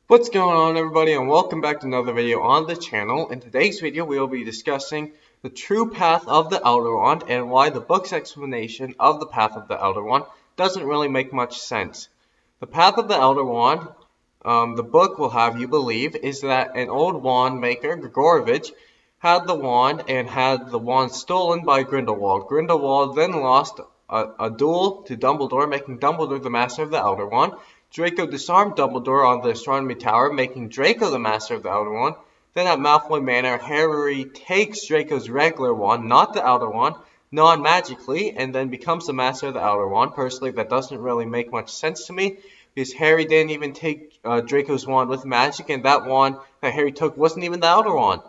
What's going on, everybody, and welcome back to another video on the channel. In today's video we will be discussing the true path of the Elder Wand and why the book's explanation of the path of the Elder Wand doesn't really make much sense. The path of the Elder Wand, the book will have you believe, is that an old wand maker, Gregorovich, had the wand and had the wand stolen by Grindelwald. Grindelwald then lost a duel to Dumbledore, making Dumbledore the master of the Elder Wand. Draco disarmed Dumbledore on the Astronomy Tower, making Draco the master of the Elder Wand. Then at Malfoy Manor, Harry takes Draco's regular wand, not the Elder Wand, non-magically, and then becomes the master of the Elder Wand. Personally, that doesn't really make much sense to me, because Harry didn't even take Draco's wand with magic, and that wand that Harry took wasn't even the Elder Wand.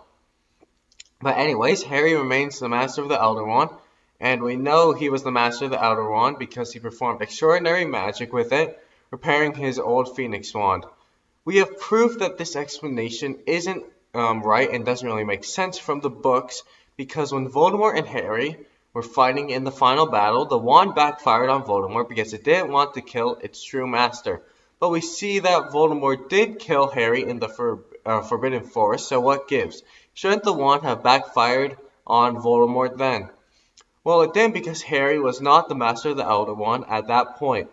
But anyways, Harry remains the master of the Elder Wand, and we know he was the master of the Elder Wand because he performed extraordinary magic with it, repairing his old Phoenix wand. We have proof that this explanation isn't right and doesn't really make sense from the books, because when Voldemort and Harry were fighting in the final battle, the wand backfired on Voldemort because it didn't want to kill its true master. But we see that Voldemort did kill Harry in the Forbidden Forest, so what gives? Shouldn't the wand have backfired on Voldemort then? Well, it didn't, because Harry was not the master of the Elder Wand at that point.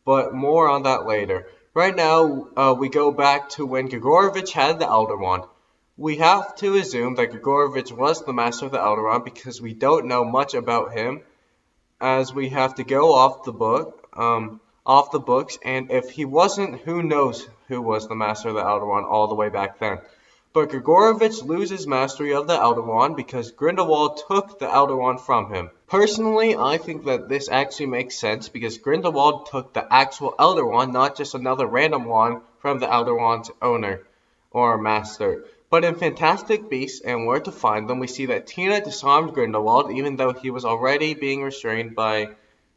But more on that later. Right now, we go back to when Gregorovich had the Elder Wand. We have to assume that Gregorovich was the master of the Elder Wand because we don't know much about him, as we have to go off the books. And if he wasn't, who knows who was the master of the Elder Wand all the way back then. But Gregorovich loses mastery of the Elder Wand because Grindelwald took the Elder Wand from him. Personally, I think that this actually makes sense because Grindelwald took the actual Elder Wand, not just another random wand from the Elder Wand's owner or master. But in Fantastic Beasts and Where to Find Them, we see that Tina disarmed Grindelwald even though he was already being restrained by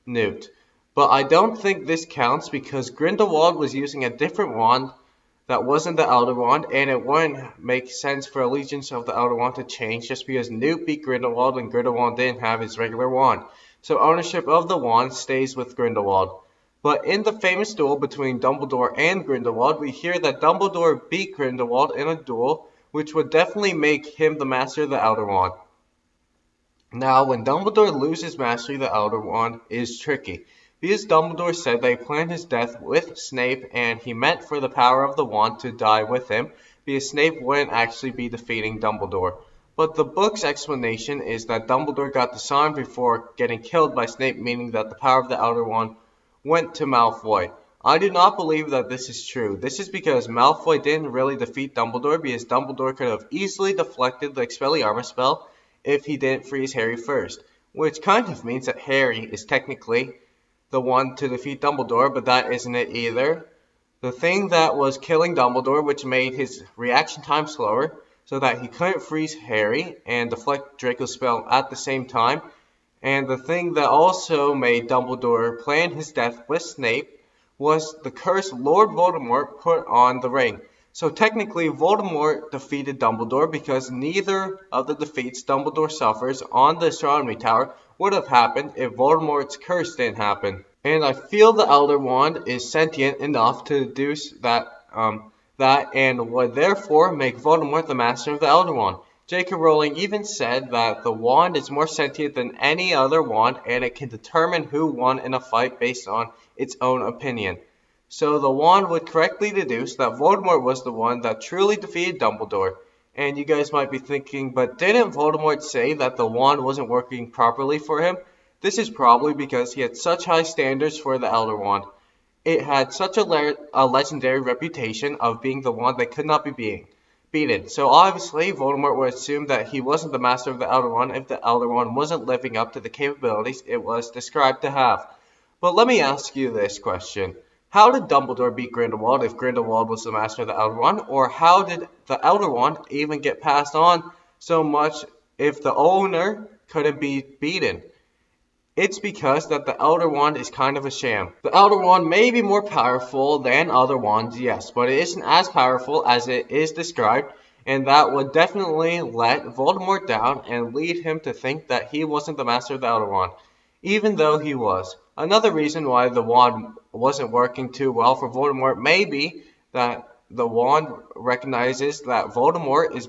Newt. But I don't think this counts because Grindelwald was using a different wand that wasn't the Elder Wand, and it wouldn't make sense for Allegiance of the Elder Wand to change just because Newt beat Grindelwald and Grindelwald didn't have his regular wand. So ownership of the wand stays with Grindelwald. But in the famous duel between Dumbledore and Grindelwald, we hear that Dumbledore beat Grindelwald in a duel, which would definitely make him the master of the Elder Wand. Now, when Dumbledore loses mastery of the Elder Wand is tricky, because Dumbledore said they planned his death with Snape and he meant for the power of the wand to die with him, because Snape wouldn't actually be defeating Dumbledore. But the book's explanation is that Dumbledore got disarmed before getting killed by Snape, meaning that the power of the Elder Wand went to Malfoy. I do not believe that this is true. This is because Malfoy didn't really defeat Dumbledore, because Dumbledore could have easily deflected the Expelliarmus spell if he didn't freeze Harry first, which kind of means that Harry is technically the one to defeat Dumbledore, but that isn't it either. The thing that was killing Dumbledore, which made his reaction time slower, so that he couldn't freeze Harry and deflect Draco's spell at the same time, and the thing that also made Dumbledore plan his death with Snape was the curse Lord Voldemort put on the ring. So technically, Voldemort defeated Dumbledore because neither of the defeats Dumbledore suffers on the Astronomy Tower would have happened if Voldemort's curse didn't happen. And I feel the Elder Wand is sentient enough to deduce that and would therefore make Voldemort the master of the Elder Wand. J.K. Rowling even said that the wand is more sentient than any other wand and it can determine who won in a fight based on its own opinion. So the wand would correctly deduce that Voldemort was the one that truly defeated Dumbledore. And you guys might be thinking, but didn't Voldemort say that the wand wasn't working properly for him? This is probably because he had such high standards for the Elder Wand. It had such a legendary reputation of being the wand that could not be beaten. So obviously, Voldemort would assume that he wasn't the master of the Elder Wand if the Elder Wand wasn't living up to the capabilities it was described to have. But let me ask you this question. How did Dumbledore beat Grindelwald if Grindelwald was the master of the Elder Wand? Or how did the Elder Wand even get passed on so much if the owner couldn't be beaten? It's because that the Elder Wand is kind of a sham. The Elder Wand may be more powerful than other wands, yes, but it isn't as powerful as it is described, and that would definitely let Voldemort down and lead him to think that he wasn't the master of the Elder Wand, even though he was. Another reason why the wand wasn't working too well for Voldemort may be that the wand recognizes that Voldemort is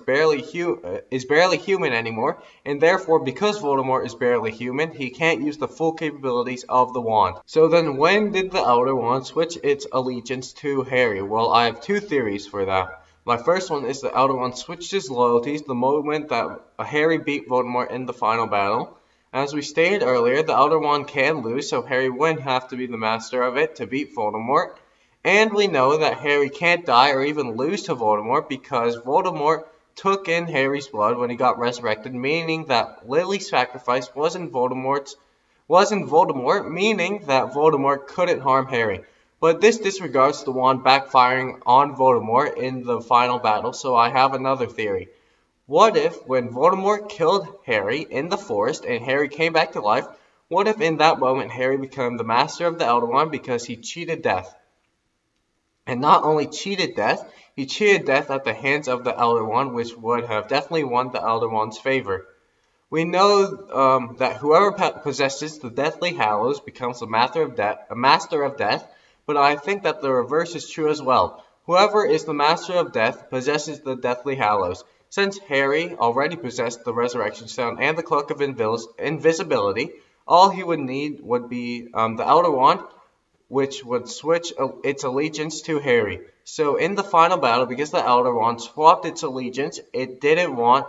barely human anymore, and therefore, because Voldemort is barely human, he can't use the full capabilities of the wand. So then, when did the Elder Wand switch its allegiance to Harry? Well, I have two theories for that. My first one is the Elder Wand switched his loyalties the moment that Harry beat Voldemort in the final battle. As we stated earlier, the Elder Wand can lose, so Harry wouldn't have to be the master of it to beat Voldemort. And we know that Harry can't die or even lose to Voldemort because Voldemort took in Harry's blood when he got resurrected, meaning that Lily's sacrifice wasn't Voldemort, meaning that Voldemort couldn't harm Harry. But this disregards the wand backfiring on Voldemort in the final battle, so I have another theory. What if, when Voldemort killed Harry in the forest and Harry came back to life, what if in that moment Harry became the master of the Elder Wand because he cheated death? And not only cheated death, he cheated death at the hands of the Elder Wand, which would have definitely won the Elder Wand's favor. We know that whoever possesses the Deathly Hallows becomes a master of death, but I think that the reverse is true as well. Whoever is the master of death possesses the Deathly Hallows. Since Harry already possessed the Resurrection Stone and the Cloak of Invisibility, all he would need would be the Elder Wand, which would switch its allegiance to Harry. So in the final battle, because the Elder Wand swapped its allegiance, it didn't want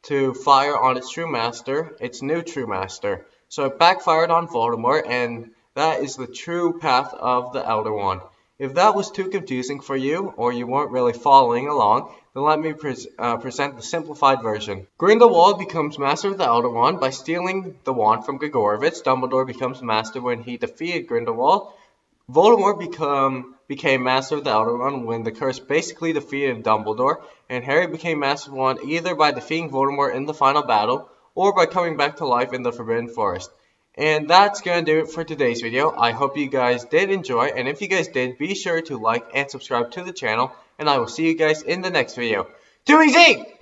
to fire on its new true master. So it backfired on Voldemort, and that is the true path of the Elder Wand. If that was too confusing for you, or you weren't really following along, then let me present the simplified version. Grindelwald becomes master of the Elder Wand by stealing the wand from Gregorevich. Dumbledore becomes master when he defeated Grindelwald. Voldemort became master of the Elder Wand when the curse basically defeated Dumbledore, and Harry became master of the wand either by defeating Voldemort in the final battle, or by coming back to life in the Forbidden Forest. And that's going to do it for today's video. I hope you guys did enjoy, and if you guys did, be sure to like and subscribe to the channel, and I will see you guys in the next video. Too easy!